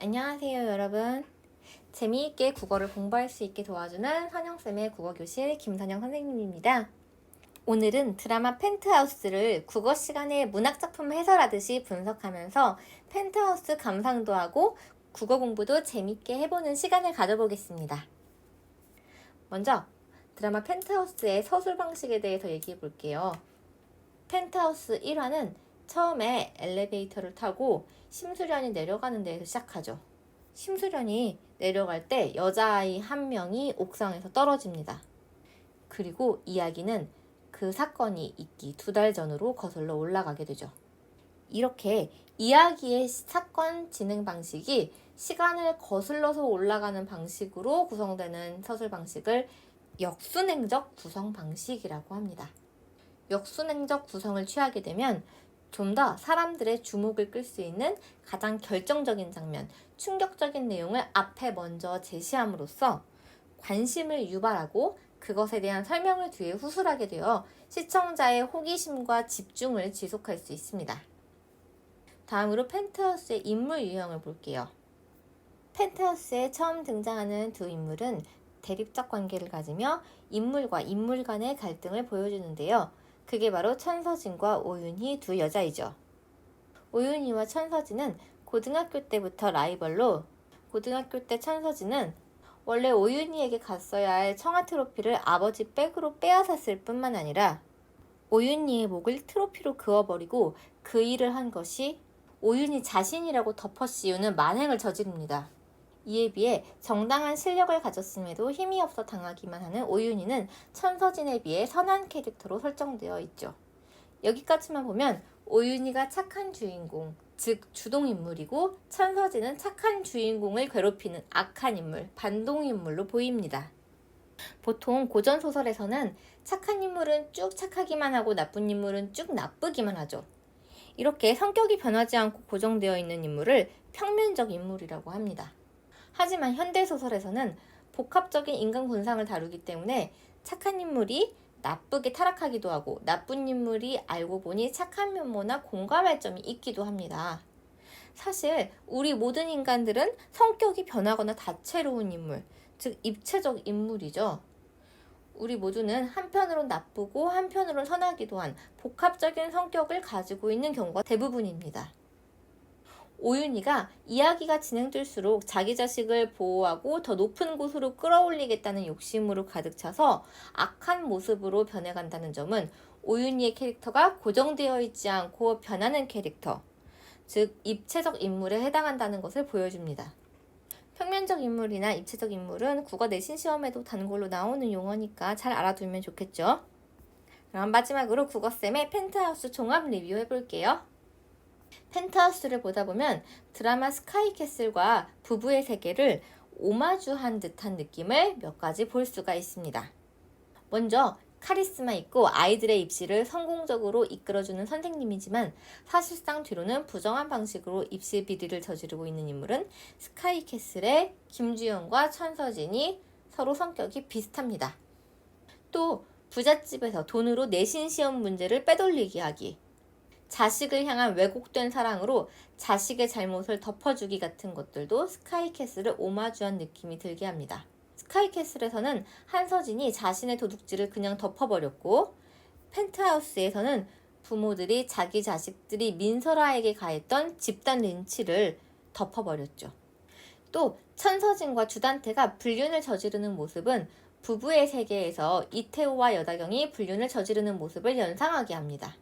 안녕하세요, 여러분. 재미있게 국어를 공부할 수 있게 도와주는 선영쌤의 국어교실 김선영 선생님입니다. 오늘은 드라마 펜트하우스를 국어 시간에 문학작품 해설하듯이 분석하면서 펜트하우스 감상도 하고 국어 공부도 재미있게 해보는 시간을 가져보겠습니다. 먼저 드라마 펜트하우스의 서술 방식에 대해서 얘기해 볼게요. 펜트하우스 1화는 처음에 엘리베이터를 타고 심수련이 내려가는 데에서 시작하죠. 심수련이 내려갈 때 여자아이 한 명이 옥상에서 떨어집니다. 그리고 이야기는 그 사건이 있기 2달 전으로 거슬러 올라가게 되죠. 이렇게 이야기의 사건 진행 방식이 시간을 거슬러서 올라가는 방식으로 구성되는 서술 방식을 역순행적 구성 방식이라고 합니다. 역순행적 구성을 취하게 되면 좀 더 사람들의 주목을 끌 수 있는 가장 결정적인 장면, 충격적인 내용을 앞에 먼저 제시함으로써 관심을 유발하고 그것에 대한 설명을 뒤에 후술하게 되어 시청자의 호기심과 집중을 지속할 수 있습니다. 다음으로 펜트하우스의 인물 유형을 볼게요. 펜트하우스에 처음 등장하는 두 인물은 대립적 관계를 가지며 인물과 인물 간의 갈등을 보여주는데요. 그게 바로 천서진과 오윤희 두 여자이죠. 오윤희와 천서진은 고등학교 때부터 라이벌로 고등학교 때 천서진은 원래 오윤희에게 갔어야 할 청아 트로피를 아버지 백으로 빼앗았을 뿐만 아니라 오윤희의 목을 트로피로 그어버리고 그 일을 한 것이 오윤희 자신이라고 덮어씌우는 만행을 저지릅니다. 이에 비해 정당한 실력을 가졌음에도 힘이 없어 당하기만 하는 오윤희는 천서진에 비해 선한 캐릭터로 설정되어 있죠. 여기까지만 보면 오윤희가 착한 주인공, 즉 주동인물이고 천서진은 착한 주인공을 괴롭히는 악한 인물, 반동인물로 보입니다. 보통 고전소설에서는 착한 인물은 쭉 착하기만 하고 나쁜 인물은 쭉 나쁘기만 하죠. 이렇게 성격이 변하지 않고 고정되어 있는 인물을 평면적 인물이라고 합니다. 하지만 현대소설에서는 복합적인 인간 군상을 다루기 때문에 착한 인물이 나쁘게 타락하기도 하고 나쁜 인물이 알고 보니 착한 면모나 공감할 점이 있기도 합니다. 사실 우리 모든 인간들은 성격이 변하거나 다채로운 인물, 즉 입체적 인물이죠. 우리 모두는 한편으론 나쁘고 한편으론 선하기도 한 복합적인 성격을 가지고 있는 경우가 대부분입니다. 오윤희가 이야기가 진행될수록 자기 자식을 보호하고 더 높은 곳으로 끌어올리겠다는 욕심으로 가득 차서 악한 모습으로 변해간다는 점은 오윤희의 캐릭터가 고정되어 있지 않고 변하는 캐릭터, 즉 입체적 인물에 해당한다는 것을 보여줍니다. 평면적 인물이나 입체적 인물은 국어 내신 시험에도 단골로 나오는 용어니까 잘 알아두면 좋겠죠. 그럼 마지막으로 국어쌤의 펜트하우스 종합 리뷰 해볼게요. 펜트하우스를 보다 보면 드라마 스카이캐슬과 부부의 세계를 오마주한 듯한 느낌을 몇 가지 볼 수가 있습니다. 먼저 카리스마 있고 아이들의 입시를 성공적으로 이끌어주는 선생님이지만 사실상 뒤로는 부정한 방식으로 입시 비리를 저지르고 있는 인물은 스카이캐슬의 김주영과 천서진이 서로 성격이 비슷합니다. 또 부잣집에서 돈으로 내신 시험 문제를 빼돌리기 하기, 자식을 향한 왜곡된 사랑으로 자식의 잘못을 덮어주기 같은 것들도 스카이캐슬을 오마주한 느낌이 들게 합니다. 스카이캐슬에서는 한서진이 자신의 도둑질을 그냥 덮어버렸고 펜트하우스에서는 부모들이 자기 자식들이 민설아에게 가했던 집단 린치를 덮어버렸죠. 또 천서진과 주단태가 불륜을 저지르는 모습은 부부의 세계에서 이태호와 여다경이 불륜을 저지르는 모습을 연상하게 합니다.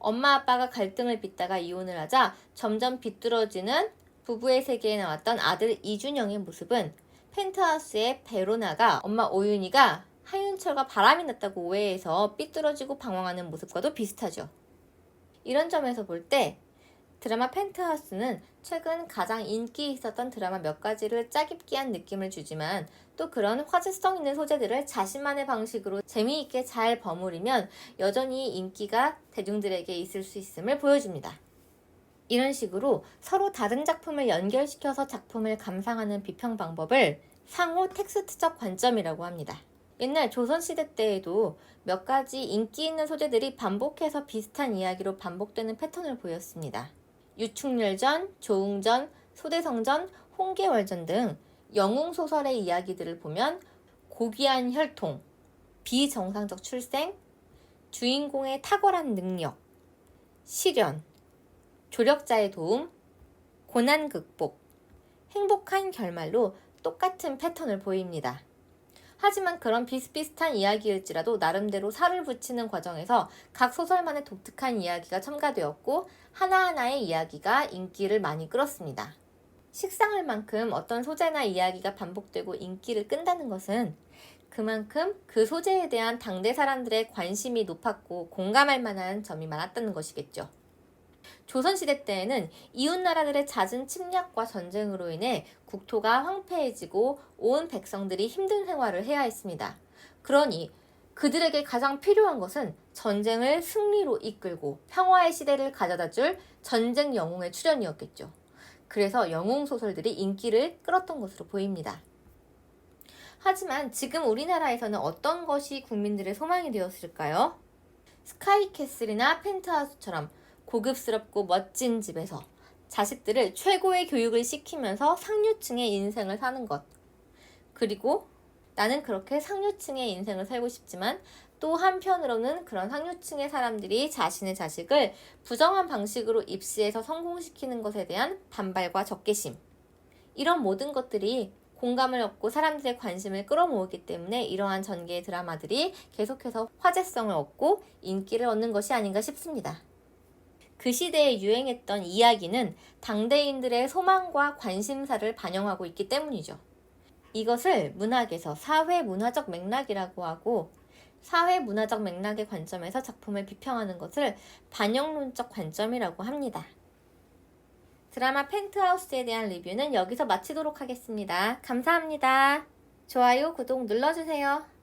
엄마 아빠가 갈등을 빚다가 이혼을 하자 점점 비뚤어지는 부부의 세계에 나왔던 아들 이준영의 모습은 펜트하우스의 베로나가 엄마 오윤희가 하윤철과 바람이 났다고 오해해서 삐뚤어지고 방황하는 모습과도 비슷하죠. 이런 점에서 볼 때 드라마 펜트하우스는 최근 가장 인기 있었던 드라마 몇 가지를 짜깁기한 느낌을 주지만 또 그런 화제성 있는 소재들을 자신만의 방식으로 재미있게 잘 버무리면 여전히 인기가 대중들에게 있을 수 있음을 보여줍니다. 이런 식으로 서로 다른 작품을 연결시켜서 작품을 감상하는 비평 방법을 상호 텍스트적 관점이라고 합니다. 옛날 조선시대 때에도 몇 가지 인기 있는 소재들이 반복해서 비슷한 이야기로 반복되는 패턴을 보였습니다. 유충렬전, 조응전, 소대성전, 홍계월전 등 영웅소설의 이야기들을 보면 고귀한 혈통, 비정상적 출생, 주인공의 탁월한 능력, 시련, 조력자의 도움, 고난 극복, 행복한 결말로 똑같은 패턴을 보입니다. 하지만 그런 비슷비슷한 이야기일지라도 나름대로 살을 붙이는 과정에서 각 소설만의 독특한 이야기가 첨가되었고 하나하나의 이야기가 인기를 많이 끌었습니다. 식상할 만큼 어떤 소재나 이야기가 반복되고 인기를 끈다는 것은 그만큼 그 소재에 대한 당대 사람들의 관심이 높았고 공감할 만한 점이 많았다는 것이겠죠. 조선시대 때에는 이웃나라들의 잦은 침략과 전쟁으로 인해 국토가 황폐해지고 온 백성들이 힘든 생활을 해야 했습니다. 그러니 그들에게 가장 필요한 것은 전쟁을 승리로 이끌고 평화의 시대를 가져다줄 전쟁 영웅의 출현이었겠죠. 그래서 영웅 소설들이 인기를 끌었던 것으로 보입니다. 하지만 지금 우리나라에서는 어떤 것이 국민들의 소망이 되었을까요? 스카이캐슬이나 펜트하우스처럼 고급스럽고 멋진 집에서 자식들을 최고의 교육을 시키면서 상류층의 인생을 사는 것. 그리고 나는 그렇게 상류층의 인생을 살고 싶지만 또 한편으로는 그런 상류층의 사람들이 자신의 자식을 부정한 방식으로 입시해서 성공시키는 것에 대한 반발과 적개심. 이런 모든 것들이 공감을 얻고 사람들의 관심을 끌어모으기 때문에 이러한 전개의 드라마들이 계속해서 화제성을 얻고 인기를 얻는 것이 아닌가 싶습니다. 그 시대에 유행했던 이야기는 당대인들의 소망과 관심사를 반영하고 있기 때문이죠. 이것을 문학에서 사회문화적 맥락이라고 하고 사회문화적 맥락의 관점에서 작품을 비평하는 것을 반영론적 관점이라고 합니다. 드라마 펜트하우스에 대한 리뷰는 여기서 마치도록 하겠습니다. 감사합니다. 좋아요, 구독 눌러주세요.